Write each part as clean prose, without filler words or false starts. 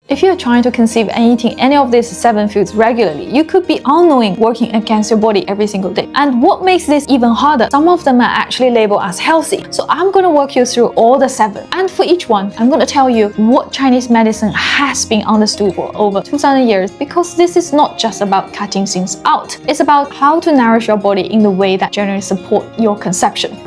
If you're trying to conceive and eating any of these 7 foods regularly, you could be unknowing working against your body every single day. And what makes this even harder, some of them are actually labeled as healthy. So I'm going to walk you through all the 7. And for each one, I'm going to tell you what Chinese medicine has been understood for over 2000 years, because this is not just about cutting things out. It's about how to nourish your body in the way that generally support your conception.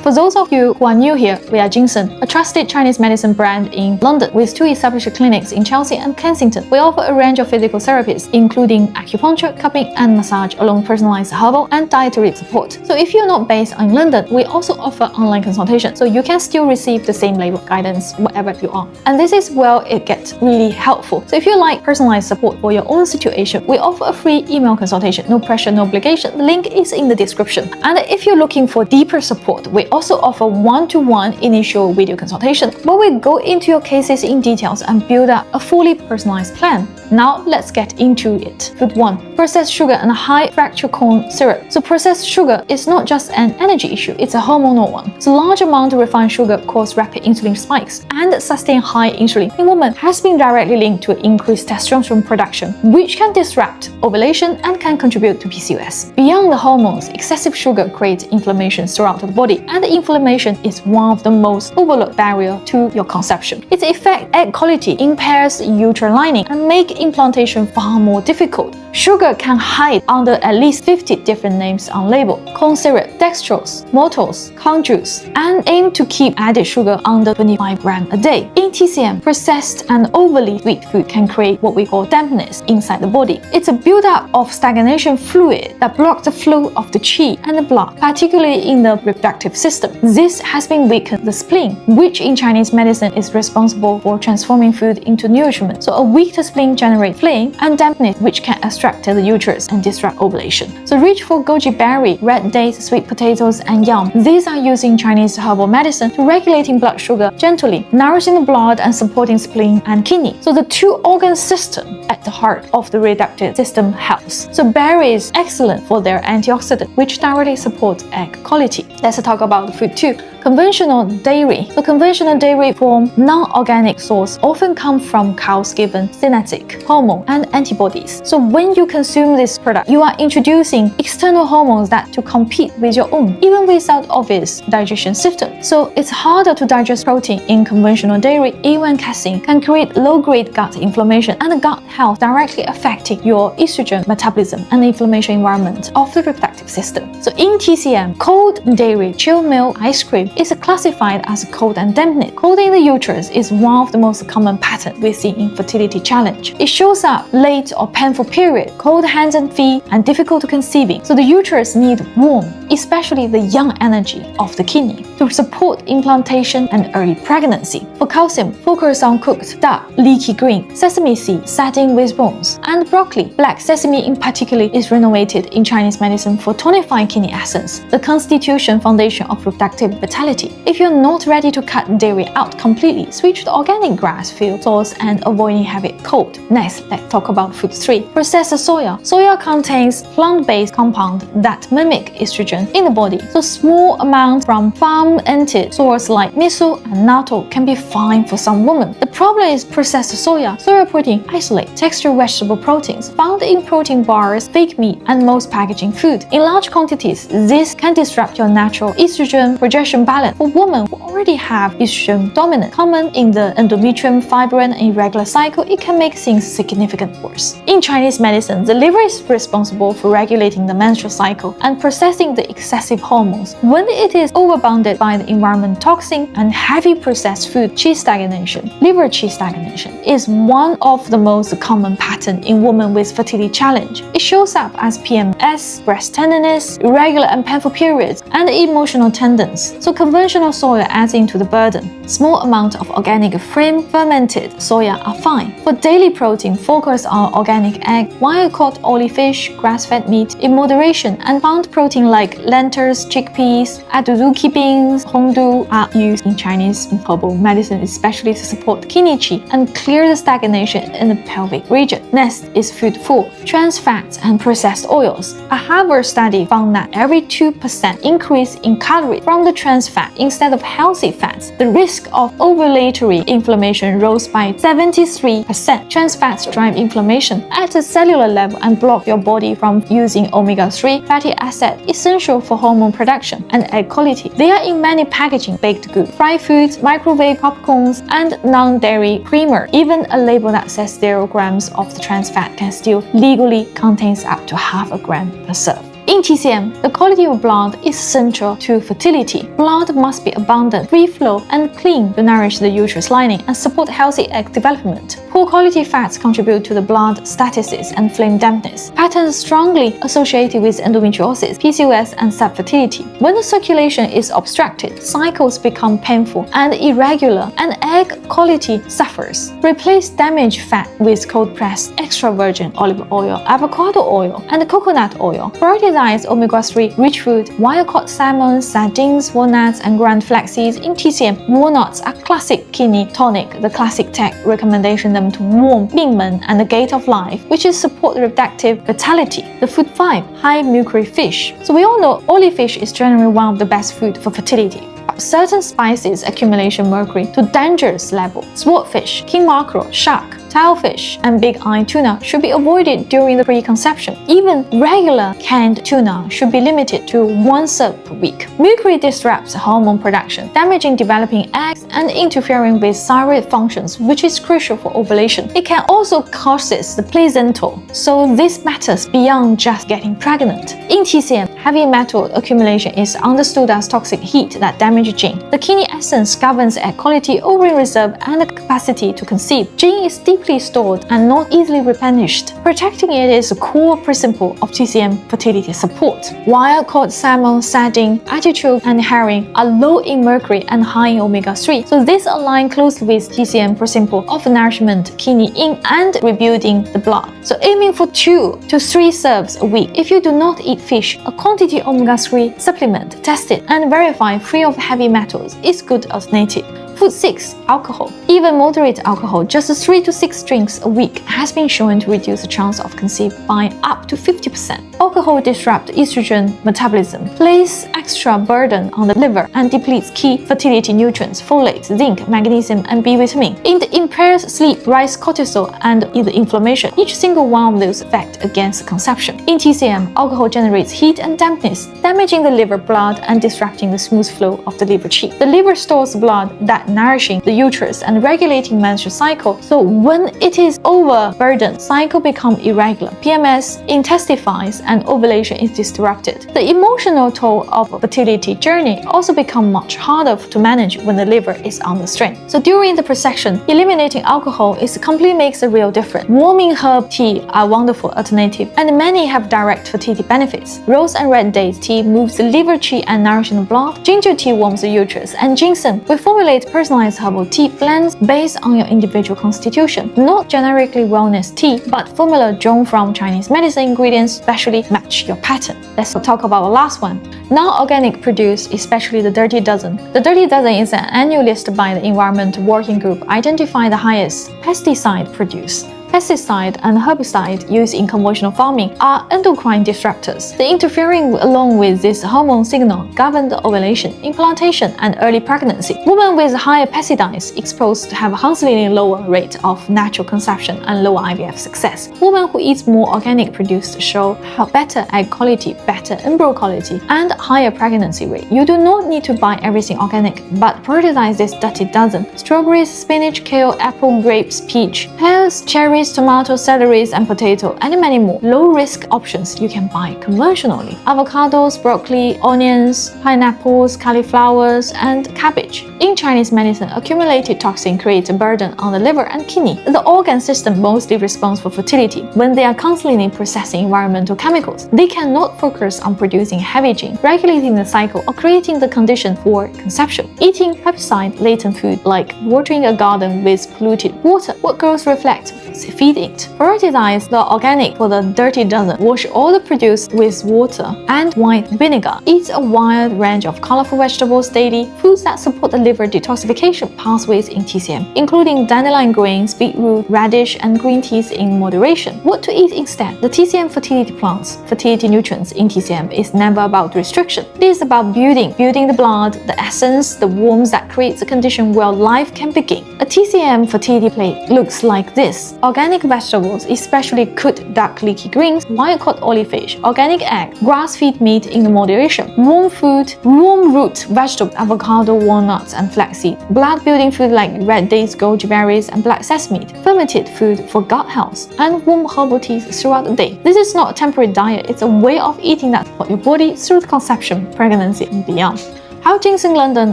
For those of you who are new here, we are GinSen, a trusted Chinese medicine brand in London with 2 established clinics in Chelsea and Kensington. We offer a range of physical therapies, including acupuncture, cupping, and massage, along personalized herbal and dietary support. So if you're not based in London, we also offer online consultation, so you can still receive the same level of guidance wherever you are. And this is where it gets really helpful. So if you like personalized support for your own situation, we offer a free email consultation. No pressure, no obligation. The link is in the description. And if you're looking for deeper support, we also offer one-to-one initial video consultation where we go into your cases in details and build up a fully personalized plan. Now let's get into it. Food 1. Processed sugar and high fructose corn syrup. So processed sugar is not just an energy issue, it's a hormonal one. So large amount of refined sugar cause rapid insulin spikes, and sustained high insulin in women has been directly linked to increased testosterone production, which can disrupt ovulation and can contribute to PCOS. Beyond the hormones, excessive sugar creates inflammation throughout the body, and the inflammation is one of the most overlooked barriers to your conception. Its effect egg quality impairs the uterine lining and make implantation far more difficult. Sugar can hide under at least 50 different names on label: corn syrup, dextrose, maltose, corn juice, and aim to keep added sugar under 25 grams a day. In TCM, processed and overly sweet food can create what we call dampness inside the body. It's a buildup of stagnation fluid that blocks the flow of the qi and the blood, particularly in the reproductive system. This has been weakened the spleen, which in Chinese medicine is responsible for transforming food into nourishment. So a weaker spleen generates phlegm and dampness, which can obstruct the uterus and disrupt ovulation. So reach for goji berry, red dates, sweet potatoes, and yam. These are used in Chinese herbal medicine to regulating blood sugar gently, nourishing the blood and supporting spleen and kidney. So the 2-organ system at the heart of the reproductive system health. So berry is excellent for their antioxidant, which directly supports egg quality. Let's talk about food 2. Conventional dairy. So conventional dairy from non-organic source often come from cows given synthetic hormone and antibodies. So when you consume this product, you are introducing external hormones that to compete with your own, even without obvious digestion system. So it's harder to digest protein in conventional dairy. A1 casein can create low-grade gut inflammation and gut health, directly affecting your estrogen metabolism and the inflammation environment of the reproductive system. So in TCM, cold dairy, chilled milk, ice cream is classified as cold and dampness. Cold in the uterus is one of the most common patterns we see in fertility challenge. It shows up late or painful period, cold hands and feet, and difficult conceiving. So the uterus needs warmth, especially the young energy of the kidney, to support implantation and early pregnancy. For calcium, focus on cooked duck, leafy green, sesame seed, satin with bones, and broccoli. Black sesame in particular is renovated in Chinese medicine for tonifying kidney essence, the constitution foundation of reproductive vitality. If you're not ready to cut dairy out completely, switch to organic grass-fed source and avoiding heavy cold. Next, let's talk about food 3. Processed soya. Soya contains plant-based compounds that mimic estrogen in the body. So small amounts from farm-entered sources like miso and natto can be fine for some women. The problem is processed soya protein isolate textured vegetable proteins found in protein bars, fake meat, and most packaging food. In large quantities, this can disrupt your natural estrogen progesterone balance. For women who already have estrogen dominant, common in the endometrium, fibroid, and irregular cycle, it can make things significantly worse. In Chinese medicine, the liver is responsible for regulating the menstrual cycle and processing the excessive hormones. When it is overbounded by the environment toxin and heavy processed food, qi stagnation, liver qi stagnation, is one of the most common patterns in women with fertility challenge. It shows up as PMS, breast tenderness, irregular and painful periods, and emotional tendons. So conventional soya adds into the burden. Small amount of organic frame fermented soya are fine. For daily protein focus on organic egg, wild-caught oily fish, grass-fed meat in moderation, and plant protein like lentils, chickpeas, aduzuki beans, hongdu are used in Chinese herbal medicine, especially to support kidney qi and clear the stagnation in the pelvic region. Next is food 4, trans fats and processed oils. A Harvard study found that every 2% increase in calories from the trans fat instead of healthy fats, the risk of ovulatory inflammation rose by 73%. Trans fats drive inflammation at a cellular level and block your body from using omega-3 fatty acid essential for hormone production and egg quality. They are in many packaging, baked goods, fried foods, microwave popcorns, and non-dairy creamer. Even a label that says 0 grams of the trans fat can still legally contains up to ½ gram per serve. In TCM, the quality of blood is central to fertility. Blood must be abundant, free flow, and clean to nourish the uterus lining and support healthy egg development. Poor quality fats contribute to the blood stasis and flame dampness, patterns strongly associated with endometriosis, PCOS, and subfertility. When the circulation is obstructed, cycles become painful and irregular, and egg quality suffers. Replace damaged fat with cold-pressed extra virgin olive oil, avocado oil, and coconut oil. Prioritize omega-3 rich food, wild-caught salmon, sardines, walnuts, and ground flax seeds. In TCM, walnuts are classic kidney tonic. The classic tech recommendation them to warm Mingmen and the gate of life, which is support the reproductive vitality. The food 5, high-mercury fish. So we all know oily fish is generally one of the best food for fertility. Certain species accumulation mercury to dangerous level. Swordfish, king mackerel, shark, tilefish, and big-eye tuna should be avoided during the preconception. Even regular canned tuna should be limited to 1 serve per week. Mercury disrupts hormone production, damaging developing eggs and interfering with thyroid functions, which is crucial for ovulation. It can also cause the placental, so this matters beyond just getting pregnant. In TCM, heavy metal accumulation is understood as toxic heat that damages gene. The kidney essence governs egg quality, ovarian reserve, and the capacity to conceive. Gene is deeply stored and not easily replenished. Protecting it is a core principle of TCM fertility support. Wild-caught salmon, sardine, artichoke, and herring are low in mercury and high in omega-3, so this aligns closely with TCM principle of nourishment, kidney in and rebuilding the blood. So aiming for 2 to 3 serves a week. If you do not eat fish, a quantity omega-3 supplement tested and verified free of heavy metals is good alternative. Food 6, alcohol. Even moderate alcohol, just 3 to 6 drinks a week, has been shown to reduce the chance of conceiving by up to 50%. Alcohol disrupts estrogen metabolism, places extra burden on the liver, and depletes key fertility nutrients, folate, zinc, magnesium, and B vitamin. It impairs sleep, raises cortisol, and the inflammation. Each single one of those affects against conception. In TCM, alcohol generates heat and dampness, damaging the liver blood and disrupting the smooth flow of the liver qi. The liver stores blood that nourishing the uterus and regulating menstrual cycle. So when it is overburdened, cycle become irregular, PMS intensifies, and ovulation is disrupted. The emotional toll of fertility journey also become much harder to manage when the liver is under strain. So during the presection, eliminating alcohol completely makes a real difference. Warming herb tea are wonderful alternative, and many have direct fertility benefits. Rose and red dates tea moves the liver qi and nourishing the blood. Ginger tea warms the uterus, and GinSen we formulate personalized herbal tea blends based on your individual constitution, not generically wellness tea, but formula drawn from Chinese medicine ingredients specially match your pattern. Let's talk about the last one. Non-organic produce, especially the Dirty Dozen. The Dirty Dozen is an annual list by the Environment Working Group identifying the highest pesticide produce. Pesticide and herbicide used in conventional farming are endocrine disruptors. The interfering along with this hormone signal govern the ovulation, implantation, and early pregnancy. Women with higher pesticides exposed have a constantly lower rate of natural conception and lower IVF success. Women who eat more organic produce show have better egg quality, better embryo quality, and higher pregnancy rate. You do not need to buy everything organic, but prioritize this Dirty Dozen. Strawberries, spinach, kale, apple, grapes, peach, pears, cherries, tomatoes, celeries, and potato, and many more low-risk options you can buy conventionally. Avocados, broccoli, onions, pineapples, cauliflowers, and cabbage. In Chinese medicine, accumulated toxin creates a burden on the liver and kidney. The organ system mostly responds for fertility. When they are constantly processing environmental chemicals, they cannot focus on producing heavy gene, regulating the cycle, or creating the condition for conception. Eating pesticide-laden food like watering a garden with polluted water, what girls reflect eggs feed it. Prioritize the organic for the dirty dozen. Wash all the produce with water and white vinegar. Eat a wide range of colorful vegetables daily. Foods that support the liver detoxification pathways in TCM, including dandelion greens, beetroot, radish, and green teas in moderation. What to eat instead? The TCM fertility plants, fertility nutrients in TCM is never about restriction. It is about building the blood, the essence, the warmth that creates a condition where life can begin. A TCM fertility plate looks like this. Organic vegetables, especially cooked dark leafy greens, wild-caught olive fish, organic egg, grass-fed meat in moderation, warm food, warm root vegetables, avocado, walnuts, and flaxseed, blood-building food like red dates, goji berries, and black sesame, fermented food for gut health, and warm herbal teas throughout the day. This is not a temporary diet, it's a way of eating that supports your body through conception, pregnancy, and beyond. How GinSen London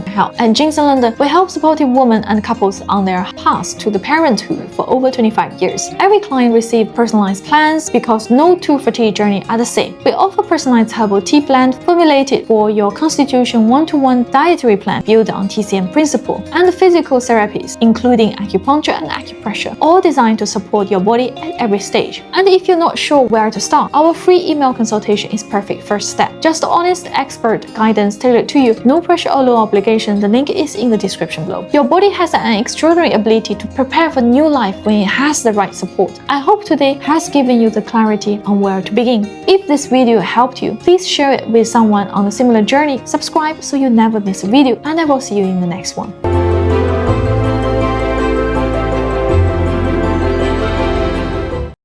help. At GinSen London, we help supportive women and couples on their path to the parenthood for over 25 years. Every client receives personalized plans because no two fertility journeys are the same. We offer personalized herbal tea blend formulated for your constitution one-to-one dietary plan built on TCM principle, and physical therapies including acupuncture and acupressure, all designed to support your body at every stage. And if you're not sure where to start, our free email consultation is perfect first step. Just honest expert guidance tailored to you. No pressure or low obligation. The link is in the description below. Your body has an extraordinary ability to prepare for new life when it has the right support. I hope today has given you the clarity on where to begin. If this video helped you, please share it with someone on a similar journey. Subscribe so you never miss a video, and I will see you in the next one.